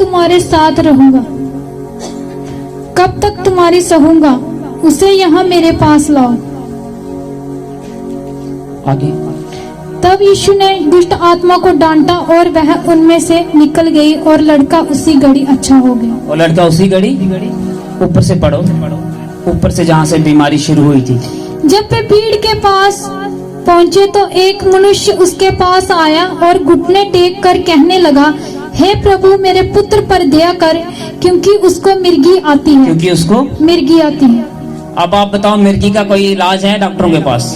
तुम्हारे साथ रहूंगा, कब तक तुम्हारी सहूंगा, उसे यहाँ मेरे पास लाओ। आगे। तब यीशु ने दुष्ट आत्मा को डांटा और वह उनमें से निकल गई और लड़का उसी घड़ी अच्छा हो गया। और लड़का उसी घड़ी ऊपर से पढ़ो, ऊपर से जहाँ से बीमारी शुरू हुई थी। जब वे भीड़ के पास पहुंचे तो एक मनुष्य उसके पास आया और घुटने टेक कर कहने लगा, हे प्रभु मेरे पुत्र पर दया कर, क्योंकि उसको मिर्गी आती है। क्योंकि उसको मिर्गी आती है। अब आप बताओ, मिर्गी का कोई इलाज है डॉक्टरों के पास?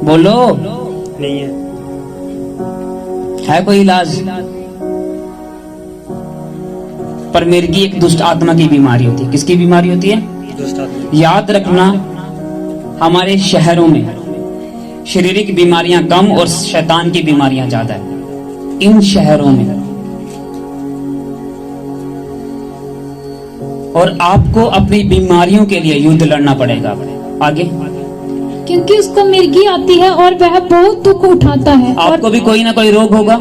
बोलो। नहीं है कोई इलाज? पर मिर्गी एक दुष्ट आत्मा की बीमारी होती है। किसकी बीमारी होती है? दुष्ट आत्मा। याद रखना, हमारे शहरों में शारीरिक बीमारियां कम और शैतान की बीमारियां ज्यादा है इन शहरों में। और आपको अपनी बीमारियों के लिए युद्ध लड़ना पड़ेगा। आगे। क्योंकि उसको मिर्गी आती है और वह बहुत दुख उठाता है। आपको और भी कोई ना कोई रोग होगा,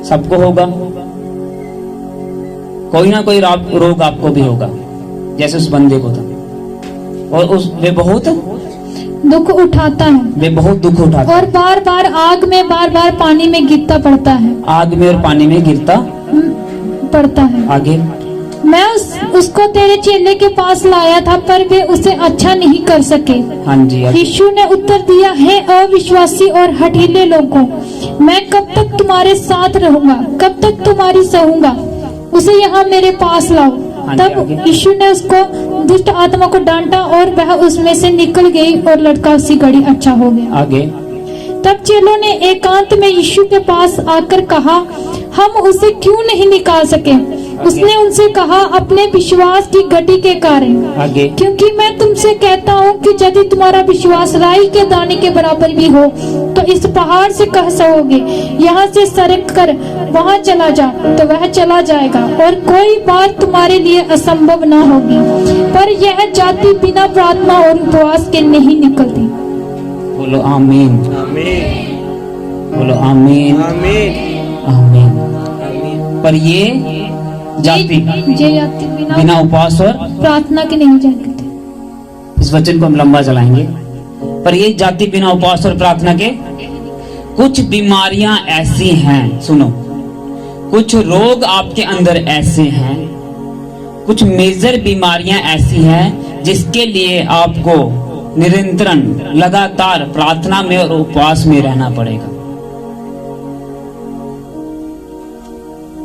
सबको होगा। कोई ना कोई रोग आपको भी होगा, जैसे उस बंदे को था। और वे बहुत दुख उठाता है। वे बहुत दुख उठाता और बार बार आग में, बार बार पानी में गिरता पड़ता है। आग में और पानी में गिरता पड़ता है। आगे। मैं उसको तेरे चेले के पास लाया था, पर वे उसे अच्छा नहीं कर सके। हाँ जी। आगे। यीशु ने उत्तर दिया, हे अविश्वासी और हठीले लोगों, मैं कब तक तुम्हारे साथ रहूंगा, कब तक तुम्हारी सहूंगा, उसे यहाँ मेरे पास लाओ। हाँ जी, तब आगे। यीशु ने उसको दुष्ट आत्मा को डांटा और वह उसमें से निकल गई और लड़का उसी घड़ी अच्छा हो गया। आगे। तब चेलों ने एकांत में यीशु के पास आकर कहा, हम उसे क्यों नहीं निकाल सके? उसने उनसे कहा, अपने विश्वास की गति के कारण। आगे। क्योंकि मैं तुमसे कहता हूँ कि यदि तुम्हारा विश्वास राई के दाने के बराबर भी हो तो इस पहाड़ से कह सकोगे, यहाँ से सरक कर वहाँ चला जा, तो वह चला जाएगा, और कोई बात तुम्हारे लिए असंभव न होगी। पर यह जाति बिना प्रार्थना और उपवास के नहीं निकलती। बोलो आमीन। आमीन। बोलो आमीन। आमीन। आमीन। आमीन। पर ये जाति ये जाति बिना उपवास और प्रार्थना के नहीं जाती। इस वचन को हम लंबा चलाएंगे। पर ये जाति बिना उपवास और प्रार्थना के, कुछ बीमारियां ऐसी हैं, सुनो, कुछ रोग आपके अंदर ऐसे हैं, कुछ मेजर बीमारियां ऐसी हैं जिसके लिए आपको निरंतरन लगातार प्रार्थना में और उपवास में रहना पड़ेगा।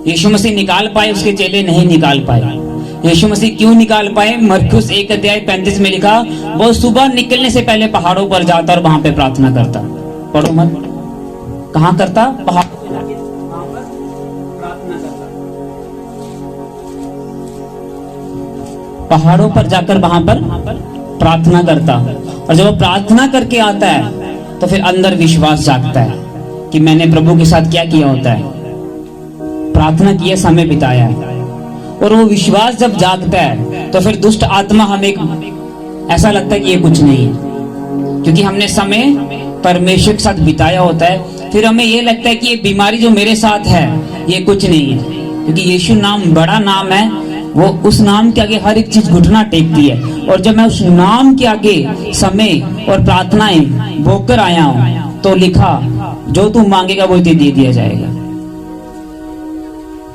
यीशु मसीह निकाल पाए, उसके चेले नहीं निकाल पाए। यीशु मसीह क्यों निकाल पाए? मरकुस 1:35 में लिखा, वो सुबह निकलने से पहले पहाड़ों पर जाता और वहां पे प्रार्थना करता। पढ़ो मत, कहां करता? पहाड़ों पर जाके वहां पर प्रार्थना करता। पहाड़ों पर जाकर वहां पर प्रार्थना करता। और जब वो प्रार्थना करके आता है तो फिर अंदर विश्वास जागता है कि मैंने प्रभु के साथ क्या किया होता है, प्रार्थना किया, समय बिताया है। और वो विश्वास जब जागता है तो फिर दुष्ट आत्मा हमें ऐसा लगता है कि ये कुछ नहीं है, क्योंकि हमने समय परमेश्वर के साथ बिताया होता है। फिर हमें ये लगता है कि ये बीमारी जो मेरे साथ है ये कुछ नहीं है, क्योंकि यीशु नाम बड़ा नाम है। वो उस नाम के आगे हर एक चीज घुटना टेकती है। और जब मैं उस नाम के आगे समय और प्रार्थनाएं भोगकर आया हूं तो लिखा, जो तू मांगेगा वो तुझे दे दिया जाएगा।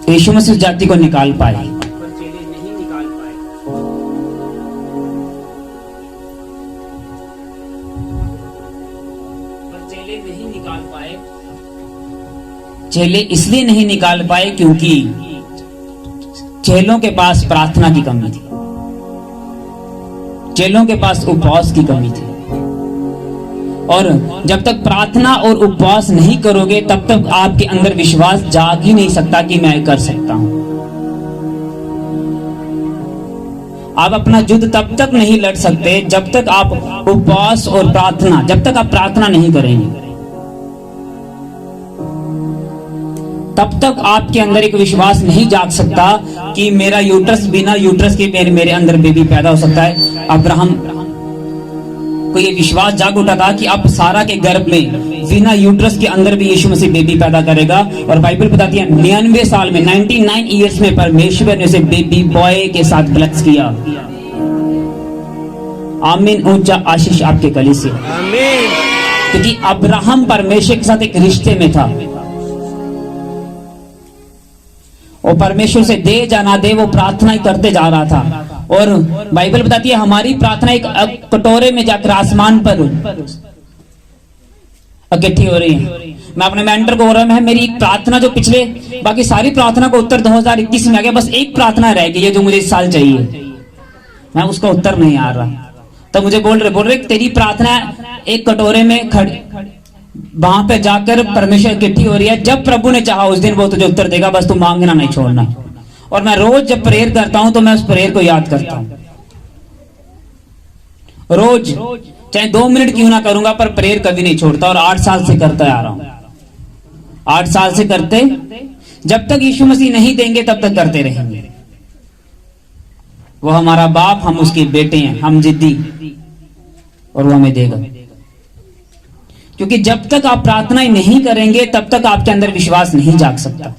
यीशु मसीह उस जाति को निकाल पाए, पर चेले नहीं निकाल पाए। पर चेले नहीं निकाल पाए। चेले इसलिए नहीं निकाल पाए क्योंकि चेलों के पास प्रार्थना की कमी थी, चेलों के पास उपवास की कमी थी। और जब तक प्रार्थना और उपवास नहीं करोगे तब तक आपके अंदर विश्वास जाग ही नहीं सकता कि मैं कर सकता हूं। आप अपना युद्ध तब तक नहीं लड़ सकते जब तक आप उपवास और प्रार्थना, जब तक आप प्रार्थना नहीं करेंगे तब तक आपके अंदर एक विश्वास नहीं जाग सकता कि मेरा यूट्रस, बिना यूट्रस के मेरे अंदर बेबी पैदा हो सकता है। अब्राहम को ये विश्वास जाग उठा था कि अब सारा के गर्भ में बिना यूट्रस के अंदर भी यीशु मसीह बेबी पैदा करेगा। और बाइबल बताती है 99 साल में 99 ईयर्स में परमेश्वर ने उसे बेबी बॉय के साथ ब्लेस किया। आमीन। ऊंचा आशीष आपके गले से, आमीन। क्योंकि अब्राहम परमेश्वर के साथ एक रिश्ते में था। वो परमेश्वर से दे जाना दे, वो प्रार्थना ही करते जा रहा था। और बाइबल बताती है हमारी प्रार्थना एक कटोरे में जाकर आसमान पर इकट्ठी हो रही है। मैं अपने मेंटर को बोल रहा हूं, मेरी एक प्रार्थना जो पिछले बाकी सारी प्रार्थना को उत्तर 2021 में आ गया, बस एक प्रार्थना रह गई है जो मुझे इस साल चाहिए, मैं उसका उत्तर नहीं आ रहा। तो मुझे बोल रहे तेरी प्रार्थना एक कटोरे में खड़ी वहां पे जाकर परमेश्वर इकट्ठी हो रही है, जब प्रभु ने चाहा उस दिन वो तुझे उत्तर देगा, बस तू मांगना नहीं छोड़ना। और मैं रोज जब प्रेयर करता हूं तो मैं उस प्रेयर को याद करता हूं, रोज चाहे 2 मिनट क्यों ना करूंगा, पर प्रेयर कभी नहीं छोड़ता। और 8 साल से करता आ रहा हूं, 8 साल से करते, जब तक यीशु मसीह नहीं देंगे तब तक करते रहेंगे। वो हमारा बाप, हम उसके बेटे हैं, हम जिद्दी, और वो हमें देगा। क्योंकि जब तक आप प्रार्थना नहीं करेंगे तब तक आपके अंदर विश्वास नहीं जाग सकता।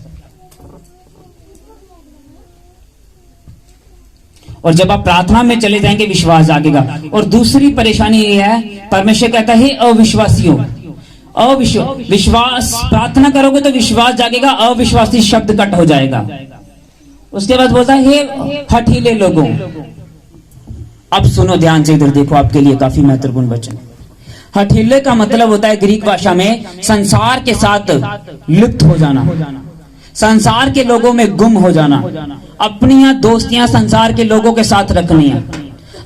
और जब आप प्रार्थना में चले जाएंगे विश्वास जागेगा। और दूसरी परेशानी ये है, परमेश्वर कहता है अविश्वासियों, विश्वास प्रार्थना करोगे तो विश्वास जागेगा, अविश्वासी शब्द कट हो जाएगा। उसके बाद बोलता है हे हठीले लोगों। अब सुनो ध्यान से, इधर देखो, आपके लिए काफी महत्वपूर्ण वचन। हठीले का मतलब होता है ग्रीक भाषा में संसार के साथ लिप्त हो जाना, संसार के लोगों में गुम हो जाना, अपनी दोस्तियां संसार के लोगों के साथ रखनी है,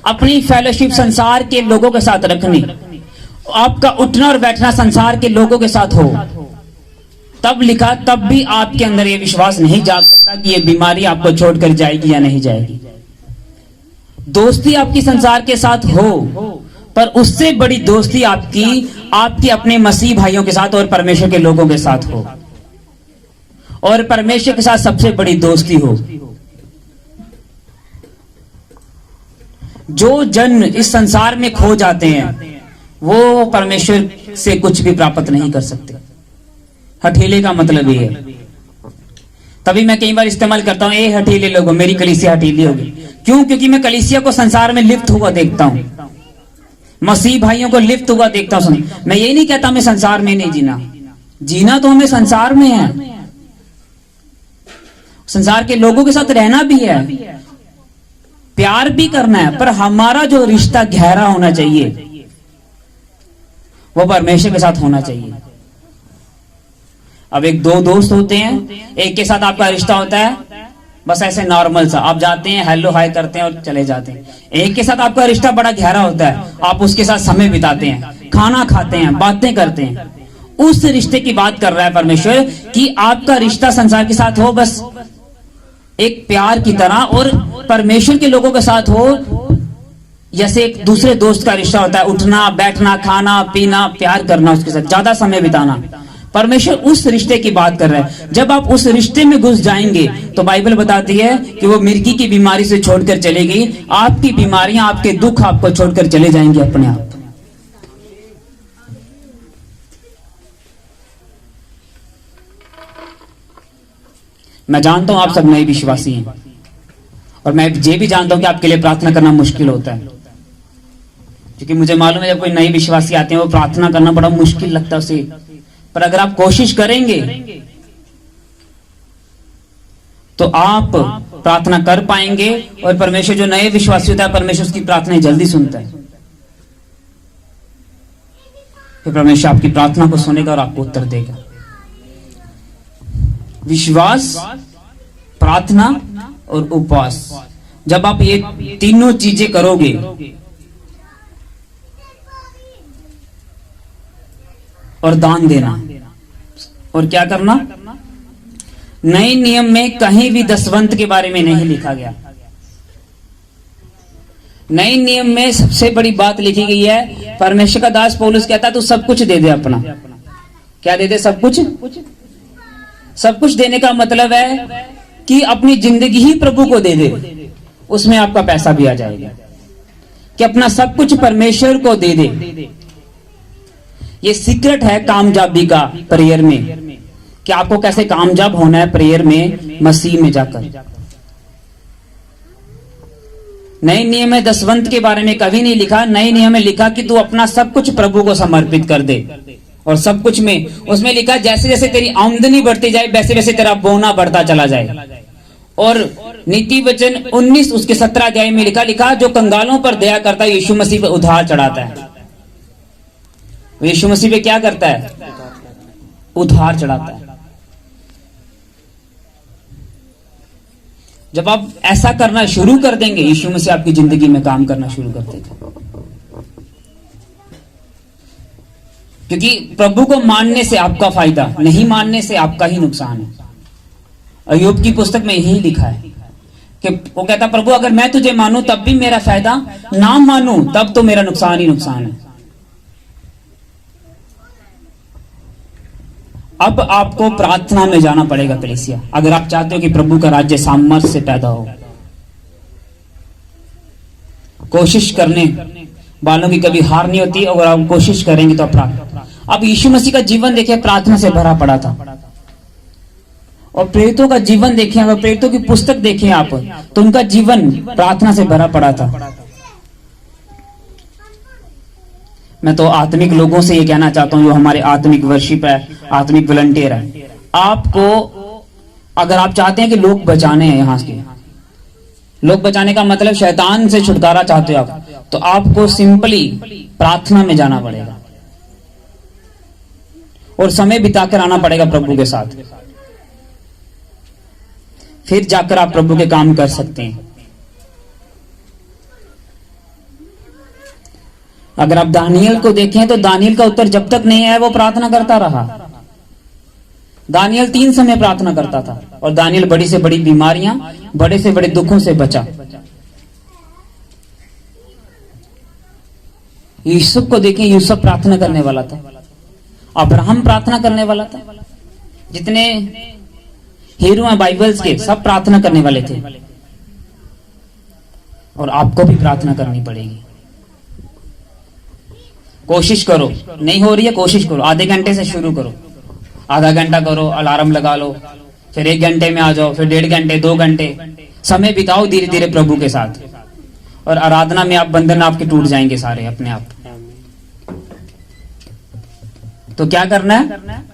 अपनी फेलोशिप संसार के लोगों के साथ रखनी, आपका उठना और बैठना संसार के लोगों के साथ हो। तब लिखा, तब भी आपके अंदर ये विश्वास नहीं जाग सकता कि ये बीमारी आपको छोड़कर जाएगी या नहीं जाएगी। दोस्ती आपकी संसार के साथ हो, पर उससे बड़ी दोस्ती आपकी अपने मसीह भाइयों के साथ और परमेश्वर के लोगों के साथ हो, और परमेश्वर के साथ सबसे बड़ी दोस्ती हो। जो जन इस संसार में खो जाते हैं वो परमेश्वर से कुछ भी प्राप्त नहीं कर सकते। हठीले का मतलब ये है। तभी मैं कई बार इस्तेमाल करता हूं, ए हठीले लोगों, मेरी कलीसिया हठीली होगी। क्यों? क्योंकि मैं कलीसिया को संसार में लिप्त हुआ देखता हूं, मसीह भाइयों को लिप्त हुआ देखता हूं। मैं ये नहीं कहता हमें संसार में नहीं जीना, जीना तो हमें संसार में है, संसार के लोगों के साथ रहना भी है, प्यार भी करना है, पर हमारा जो रिश्ता गहरा होना चाहिए वो परमेश्वर के साथ होना चाहिए। अब एक 2 दोस्त होते हैं, एक के साथ आपका रिश्ता होता है बस ऐसे नॉर्मल सा, आप जाते हैं, हेलो हाय करते हैं और चले जाते हैं। एक के साथ आपका रिश्ता बड़ा गहरा होता है, आप उसके साथ समय बिताते हैं, खाना खाते हैं, बातें करते हैं। उस रिश्ते की बात कर रहा है परमेश्वर कि आपका रिश्ता संसार के साथ हो बस एक प्यार की तरह, और परमेश्वर के लोगों के साथ हो जैसे एक दूसरे दोस्त का रिश्ता होता है, उठना बैठना, खाना पीना, प्यार करना, उसके साथ ज्यादा समय बिताना। परमेश्वर उस रिश्ते की बात कर रहा है। जब आप उस रिश्ते में घुस जाएंगे तो बाइबल बताती है कि वो मिर्गी की बीमारी से छोड़कर चलेगी, आपकी बीमारियां, आपके दुख आपको छोड़कर चले जाएंगे अपने आप। मैं जानता हूं आप सब नए विश्वासी हैं, और मैं ये भी जानता हूं कि आपके लिए प्रार्थना करना मुश्किल होता है, क्योंकि मुझे मालूम है जब कोई नए विश्वासी आते हैं वो प्रार्थना करना बड़ा मुश्किल लगता है उसे। पर अगर आप कोशिश करेंगे तो आप प्रार्थना कर पाएंगे, और परमेश्वर जो नए विश्वासी होता है परमेश्वर उसकी प्रार्थना जल्दी सुनता है। फिर परमेश्वर आपकी प्रार्थना को सुनेगा और आपको उत्तर देगा। विश्वास, प्रार्थना और उपवास, जब आप ये तीनों चीजें करोगे और दान देना, और क्या करना, नए नियम में कहीं भी दसवंत के बारे में नहीं लिखा गया। नए नियम में सबसे बड़ी बात लिखी गई है, परमेश्वर का दास पौलुस कहता है तू सब कुछ दे दे अपना। क्या दे दे? सब कुछ। सब कुछ देने का मतलब है कि अपनी जिंदगी ही प्रभु को दे दे, उसमें आपका पैसा भी आ जाएगा। कि अपना सब कुछ परमेश्वर को दे दे। ये सीक्रेट है कामयाबी का प्रेयर में, कि आपको कैसे कामयाब होना है प्रेयर में, मसीह में जाकर। नए नियम में दसवंत के बारे में कभी नहीं लिखा, नए नियम में लिखा कि तू अपना सब कुछ प्रभु को समर्पित कर दे। और सब कुछ में उसमें लिखा जैसे जैसे तेरी आमदनी बढ़ती जाए वैसे वैसे तेरा बोना बढ़ता चला जाए। और नीति वचन 19 उसके 17 अध्याय में लिखा जो कंगालों पर दया करता है यीशु मसीह पे उधार चढ़ाता है। यीशु मसीह पे क्या करता है? उधार चढ़ाता है। जब आप ऐसा करना शुरू कर देंगे, यीशु मसीह आपकी जिंदगी में काम करना शुरू कर देगा। क्योंकि प्रभु को मानने से आपका फायदा, नहीं मानने से आपका ही नुकसान है। अय्यूब की पुस्तक में यही लिखा है कि वो कहता प्रभु अगर मैं तुझे मानूं तब भी मेरा फायदा, ना मानूं तब तो मेरा नुकसान ही नुकसान है। अब आपको प्रार्थना में जाना पड़ेगा कलीसिया, अगर आप चाहते हो कि प्रभु का राज्य सामर्थ्य से पैदा हो। कोशिश करने वालों की कभी हार नहीं होती, अगर आप कोशिश करेंगे तो अब यीशु मसीह का जीवन देखिए, प्रार्थना से भरा पड़ा था। और प्रेरितों का जीवन देखें, अगर प्रेरितों की पुस्तक देखें आप, तो उनका जीवन प्रार्थना से भरा पड़ा था। मैं तो आत्मिक लोगों से ये कहना चाहता हूं, जो हमारे आत्मिक वर्शिप है, आत्मिक वॉलंटियर है, आपको अगर आप चाहते हैं कि लोग बचाने हैं, यहां के लोग बचाने का मतलब शैतान से छुटकारा चाहते हो आप, तो आपको सिंपली प्रार्थना में जाना पड़ेगा और समय बिताकर आना पड़ेगा प्रभु के साथ। फिर जाकर आप प्रभु के काम कर सकते हैं। अगर आप दानियल को देखें तो दानियल का उत्तर जब तक नहीं आया वो प्रार्थना करता रहा। दानियल 3 समय प्रार्थना करता था और दानियल बड़ी से बड़ी बीमारियां, बड़े से बड़े दुखों से बचा। यूसुफ को देखें, यूसुफ प्रार्थना करने वाला था। अब्राहम प्रार्थना करने वाला था। जितने हीरो हैं बाइबल्स के, सब प्रार्थना करने वाले थे। और आपको भी प्रार्थना करनी पड़ेगी। कोशिश करो, नहीं हो रही है कोशिश करो, आधे घंटे से शुरू करो, आधा घंटा करो, अलार्म लगा लो, फिर 1 घंटे में आ जाओ, फिर 1.5 घंटे, 2 घंटे समय बिताओ धीरे धीरे प्रभु के साथ। और आराधना में आप बंधन आपके टूट जाएंगे सारे अपने आप। तो क्या करना है?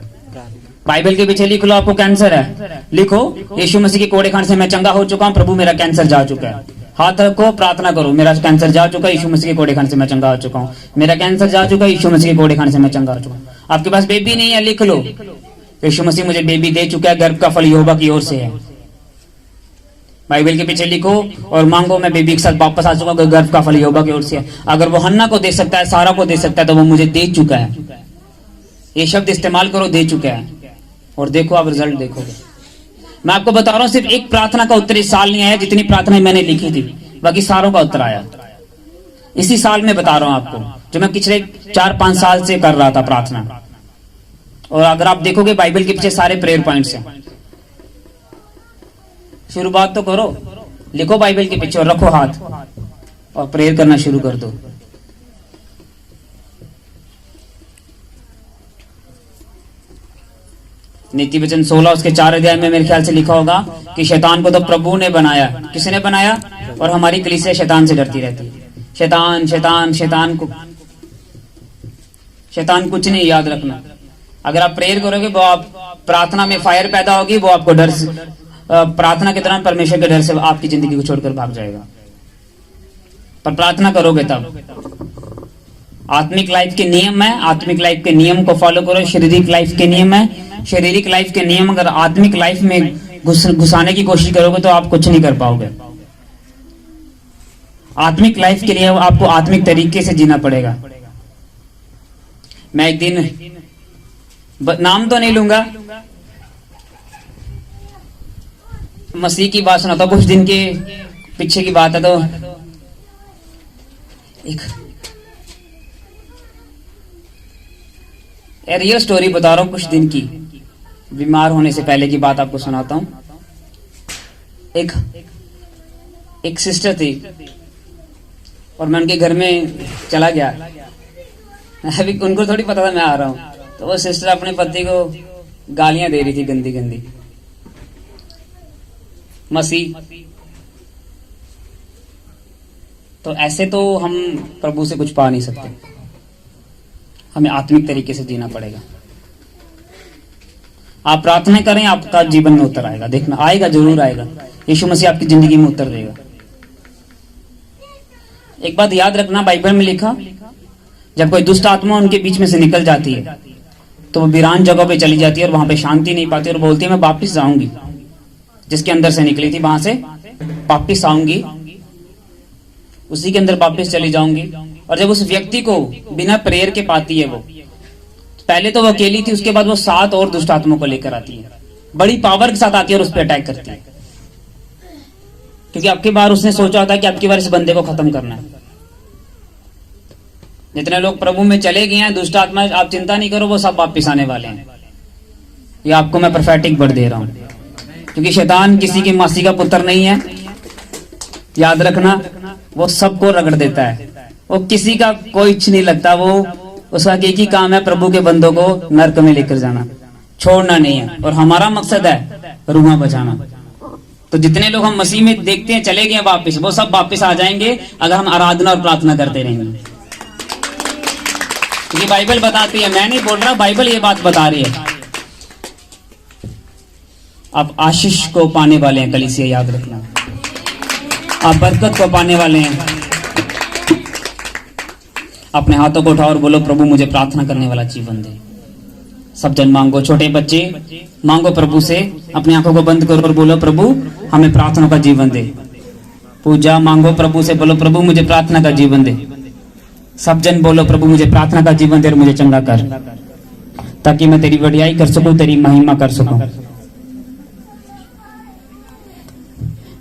बाइबल के पीछे लिख लो, आपको कैंसर है, लिखो यीशु मसीह के कोड़े खाने से मैं चंगा हो चुका हूं, प्रभु मेरा कैंसर जा चुका है। हाथ रखो, प्रार्थना करो, मेरा कैंसर जा चुका है, यीशु मसीह के कोड़े खाने से मैं चंगा हो चुका हूं, मेरा कैंसर जा चुका है, यीशु मसीह के कोड़े खाने से मैं चंगा हो चुका हूं। आपके पास बेबी नहीं है, लिख लो यीशु मसीह मुझे बेबी दे चुका है, गर्भ का फल यहोवा की ओर से है। बाइबल के पीछे लिखो और मांगो, मैं बेबी के साथ वापस आ चुका हूं, गर्भ का फल यहोवा की ओर से है। अगर वो हन्ना को दे सकता है, सारा को दे सकता है, तो वो मुझे दे चुका है। ये शब्द इस्तेमाल करो, दे चुका है, और देखो आप रिजल्ट देखोगे। मैं आपको बता रहा हूं, सिर्फ एक प्रार्थना का उत्तर इस साल नहीं आया, जितनी प्रार्थना मैंने लिखी थी बाकी सारों का उत्तर आया इसी साल में। बता रहा हूं आपको, जो मैं पिछले 4-5 साल से कर रहा था प्रार्थना। और अगर आप देखोगे बाइबल के पीछे सारे प्रेयर पॉइंट्स हैं। शुरुआत तो करो, लिखो बाइबल के पीछे और रखो हाथ और प्रेयर करना शुरू कर दो। नीति वचन 16 उसके 4 अध्याय में मेरे ख्याल से लिखा होगा कि शैतान को तो प्रभु ने बनाया। किसने बनाया? और हमारी कलीसिया शैतान से डरती रहती है। शैतान शैतान शैतान को, शैतान कुछ नहीं, याद रखना। अगर आप प्रेयर करोगे, वो आप प्रार्थना में फायर पैदा होगी, वो आपको डर से, प्रार्थना के दौरान परमेश्वर के डर से आपकी जिंदगी को छोड़कर भाग जाएगा। पर प्रार्थना करोगे तब। आत्मिक लाइफ के नियम है, आत्मिक लाइफ के नियम को फॉलो करो। शारीरिक लाइफ के नियम है, शारीरिक लाइफ के नियम अगर आत्मिक लाइफ में घुसाने की कोशिश करोगे तो आप कुछ नहीं कर पाओगे। आत्मिक लाइफ के लिए आपको आत्मिक तरीके से जीना पड़ेगा। मैं एक दिन, नाम तो नहीं लूंगा, मसीह की बात सुनाता हूं। कुछ दिन के पीछे की बात है, तो एक रियल स्टोरी बता रहा हूं, कुछ दिन की, बीमार होने से पहले की बात आपको सुनाता हूं। एक सिस्टर थी और मैं उनके घर में चला गया। अभी उनको थोड़ी पता था मैं आ रहा हूँ, तो वो सिस्टर अपने पति को गालियां दे रही थी गंदी गंदी। मसीह, तो ऐसे तो हम प्रभु से कुछ पा नहीं सकते, हमें आत्मिक तरीके से जीना पड़ेगा। आप प्रार्थना करें, आपका जीवन में उत्तर आएगा, देखना आएगा, जरूर आएगा। यीशु मसीह आपकी जिंदगी में उत्तर देगा। एक बात याद रखना, बाइबल में लिखा, जब कोई दुष्ट आत्मा उनके बीच में से निकल जाती है तो वो वीरान जगह पे चली जाती है और वहां पे शांति नहीं पाती और बोलती है मैं वापिस जाऊंगी, जिसके अंदर से निकली थी वहां से वापिस आऊंगी, उसी के अंदर वापिस चली जाऊंगी। और जब उस व्यक्ति को बिना प्रेयर के पाती है, वो पहले तो वो अकेली थी, उसके बाद वो 7 और दुष्ट आत्माओं को लेकर आती है, बड़ी पावर के साथ आती है और उस पर अटैक करती है, क्योंकि आपकी बार उसने सोचा होता है कि आपकी बार इस बंदे को खत्म करना है। जितने लोग प्रभु में चले गए हैं, दुष्ट आत्मा, आप चिंता नहीं करो, वो सब वापिस आने वाले हैं। ये आपको मैं प्रोफेटिक वर्ड दे रहा हूं, क्योंकि शैतान किसी की मासी का पुत्र नहीं है, याद रखना। वो सबको रगड़ देता है, वो किसी का कोई इच्छ नहीं लगता, वो उसका एक ही काम है, प्रभु के बंदों को नरक में लेकर जाना, छोड़ना नहीं है। और हमारा मकसद है रूहां बचाना। तो जितने लोग हम मसीह में देखते हैं चले गए वापस, वो सब वापस आ जाएंगे अगर हम आराधना और प्रार्थना करते रहेंगे। ये बाइबल बताती है, मैं नहीं बोल रहा, बाइबल ये बात बता रही है। आप आशीष को पाने वाले हैं, कलीसिया याद रखना, आप बरकत को पाने वाले हैं। अपने हाथों को उठाओ और बोलो प्रभु मुझे प्रार्थना करने वाला जीवन दे। सब जन मांगो, छोटे बच्चे मांगो प्रभु से, अपनी आंखों को बंद करो और बोलो प्रभु हमें प्रार्थना का जीवन दे। पूजा मांगो प्रभु से, बोलो प्रभु मुझे प्रार्थना का जीवन दे। सब जन बोलो प्रभु मुझे प्रार्थना का जीवन दे और मुझे चंगा कर, ताकि मैं तेरी वडियाई कर सकूं, तेरी महिमा कर सकूं।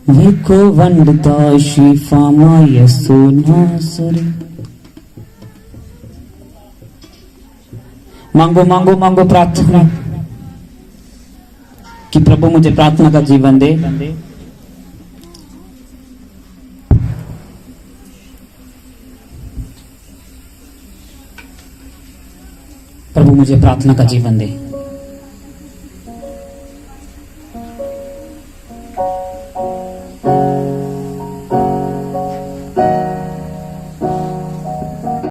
विको वंदता शिफामा यसु नासरी। मांगो मांगो मांगो प्रार्थना कि प्रभु मुझे प्रार्थना का जीवन दे। प्रभु मुझे प्रार्थना का जीवन दे।